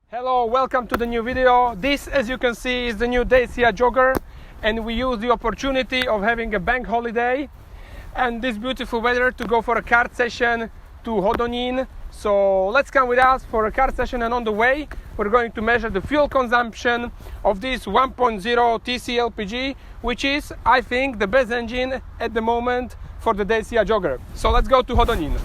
Hello, welcome to the new video. This, as you can see, is the new Dacia Jogger, and we use the opportunity of having a bank holiday and this beautiful weather to go for a kart session to Hodonín. So let's come with us for a kart session, and on the way we're going to measure the fuel consumption of this 1.0 TC LPG, which is, I think, the best engine at the moment for the Dacia Jogger. So let's go to Hodonín.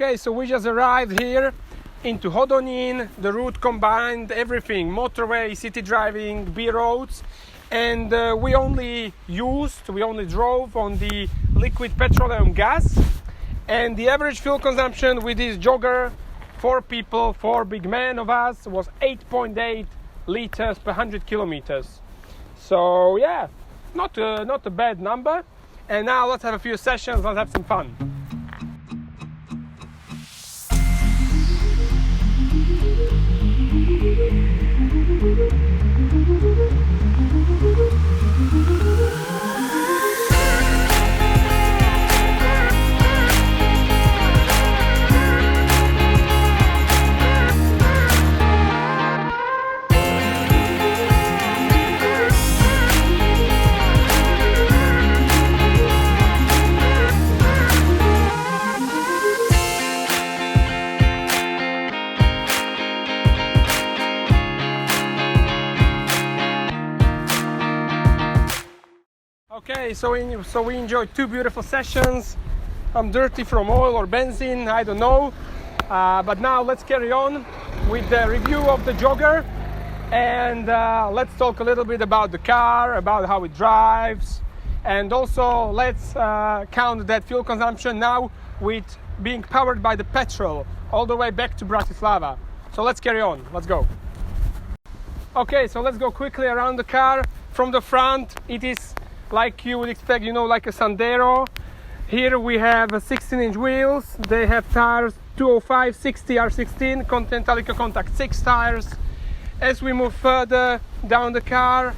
Okay, so we just arrived here into Hodonín. The route combined everything: motorway, city driving, B roads, and we only drove on the liquid petroleum gas. And the average fuel consumption with this Jogger, 4 people, 4 big men of us, was 8.8 liters per 100 kilometers. So yeah, not a bad number. And now let's have a few sessions, let's have some fun. Okay, so we enjoyed 2 beautiful sessions. I'm dirty from oil or benzene, I don't know. But now let's carry on with the review of the Jogger, and let's talk a little bit about the car, about how it drives, and also let's count that fuel consumption now with being powered by the petrol all the way back to Bratislava. So let's carry on, let's go. Okay, so let's go quickly around the car. From the front, it is like you would expect, like a Sandero. Here we have 16-inch wheels. They have tires 205 60 R16 Continental Eco Contact 6 tires. As we move further down the car,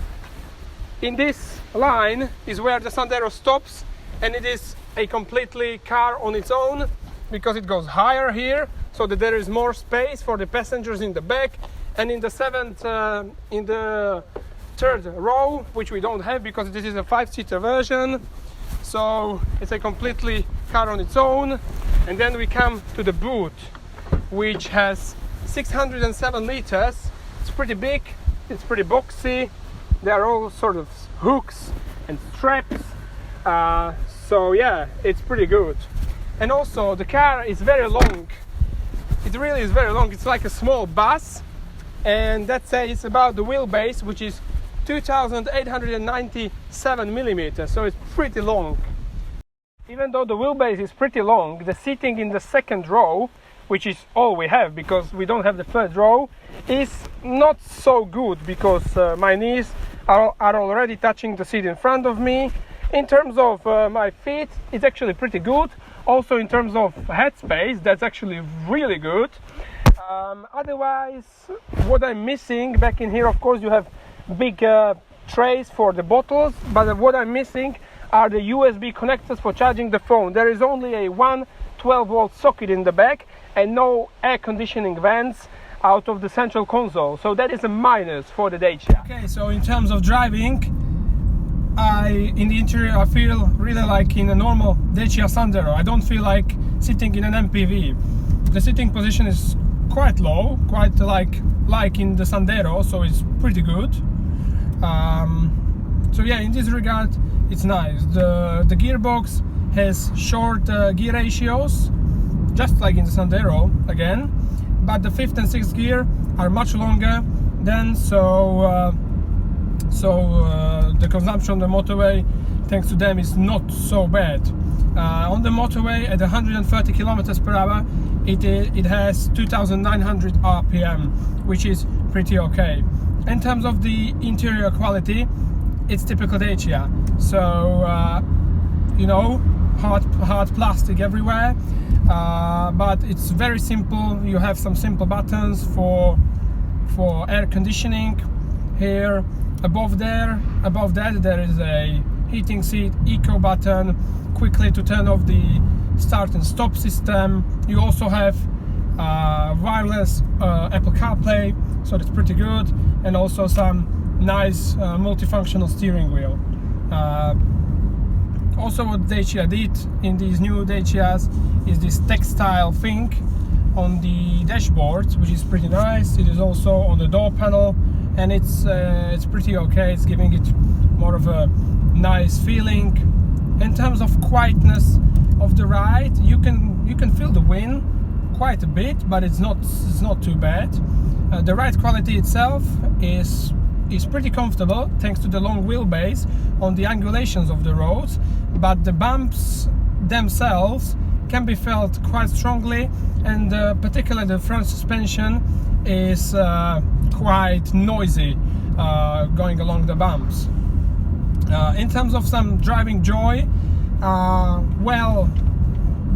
in this line is where the Sandero stops, and it is a completely car on its own because it goes higher here, so that there is more space for the passengers in the back. And in the third row, which we don't have because this is a 5-seater version, so it's a completely car on its own. And then we come to the boot, which has 607 liters. It's pretty big, it's pretty boxy. There are all sort of hooks and straps, so yeah, it's pretty good. And also the car is very long. It really is very long. It's like a small bus, and that says about the wheelbase, which is 2,897 millimeters, so it's pretty long. Even though the wheelbase is pretty long, the seating in the second row, which is all we have because we don't have the third row, is not so good because my knees are already touching the seat in front of me. In terms of my feet, it's actually pretty good. Also in terms of headspace, that's actually really good. Otherwise, what I'm missing back in here, of course, you have big trays for the bottles, but what I'm missing are the USB connectors for charging the phone. There is only a 1 12-volt socket in the back and no air conditioning vents out of the central console, so that is a minus for the Dacia. Okay, so in terms of driving, in the interior I feel really like in a normal Dacia Sandero. I don't feel like sitting in an MPV. The sitting position is quite low, quite like in the Sandero, so it's pretty good. So yeah, in this regard it's nice. The gearbox has short gear ratios, just like in the Sandero again, but the 5th and 6th gear are much longer than, so the consumption on the motorway, thanks to them, is not so bad. On the motorway at 130 kilometers per hour, it has 2,900 RPM, which is pretty okay. In terms of the interior quality, it's typical Dacia, so you know, hard plastic everywhere, but it's very simple. You have some simple buttons for air conditioning. Here above that there is a heating seat, eco button, quickly to turn off the start and stop system. You also have wireless Apple CarPlay, so that's pretty good, and also some nice multifunctional steering wheel. Also what Dacia did in these new Dacias is this textile thing on the dashboard, which is pretty nice. It is also on the door panel, and it's pretty okay. It's giving it more of a nice feeling. In terms of quietness of the ride, you can feel the wind quite a bit, but it's not too bad. The ride quality itself is pretty comfortable thanks to the long wheelbase on the angulations of the roads, but the bumps themselves can be felt quite strongly, and particularly the front suspension is quite noisy going along the bumps. In terms of some driving joy, well,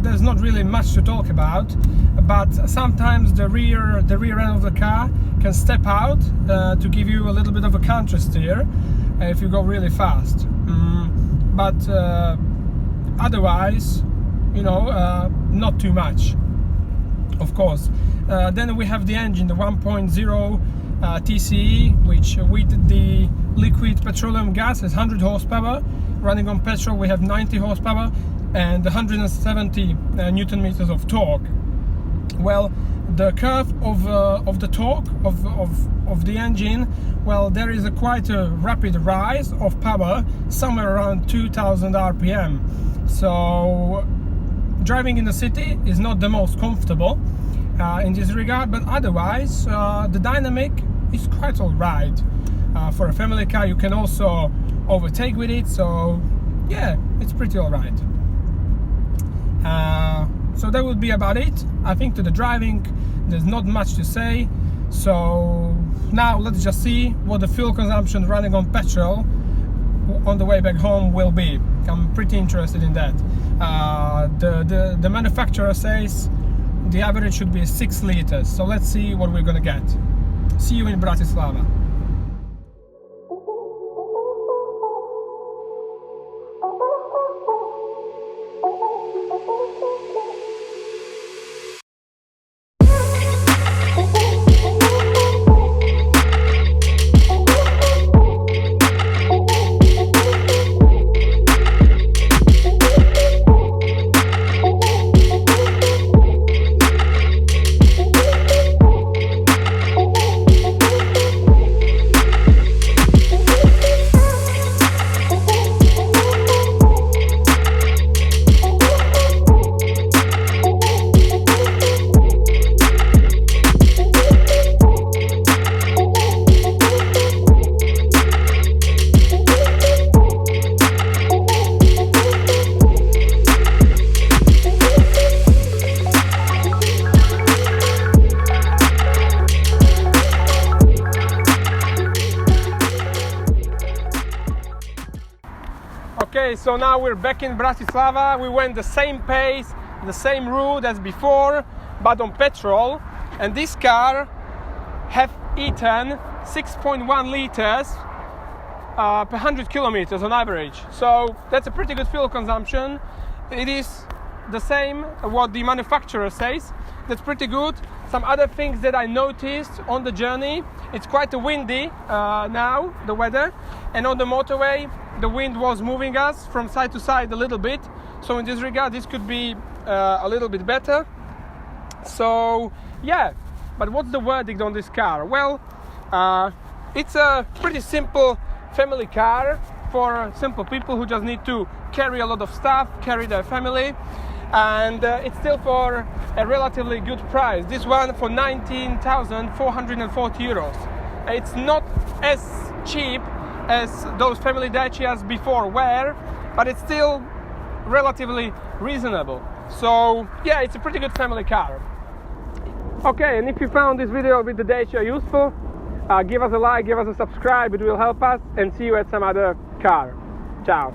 there's not really much to talk about, but sometimes the rear end of the car can step out to give you a little bit of a counter steer if you go really fast. But otherwise, you know, not too much, of course. Then we have the engine, the 1.0 TCE, which with the liquid petroleum gas has 100 horsepower. Running on petrol, we have 90 horsepower and 170 Newton meters of torque. Well, the curve of the torque of the engine, well, there is quite a rapid rise of power, somewhere around 2,000 RPM. So driving in the city is not the most comfortable in this regard, but otherwise the dynamic is quite alright. For a family car, you can also overtake with it, so yeah, it's pretty alright. So that would be about it. I think to the driving there's not much to say, so now let's just see what the fuel consumption running on petrol on the way back home will be. I'm pretty interested in that. The manufacturer says the average should be 6 liters, so let's see what we're gonna get. See you in Bratislava. Okay, so now we're back in Bratislava. We went the same pace, the same route as before, but on petrol. And this car have eaten 6.1 liters per 100 kilometers on average. So that's a pretty good fuel consumption. It is the same what the manufacturer says. That's pretty good. Some other things that I noticed on the journey: it's quite windy now, the weather, and on the motorway the wind was moving us from side to side a little bit. So in this regard, this could be a little bit better. So yeah, but what's the verdict on this car? Well, it's a pretty simple family car for simple people who just need to carry a lot of stuff, carry their family, and it's still for a relatively good price. This one for 19,440 euros. It's not as cheap as those family Dacias before were, but it's still relatively reasonable. So yeah, it's a pretty good family car. Okay, and if you found this video with the Dacia useful, give us a like, give us a subscribe, it will help us, and see you at some other car. Ciao.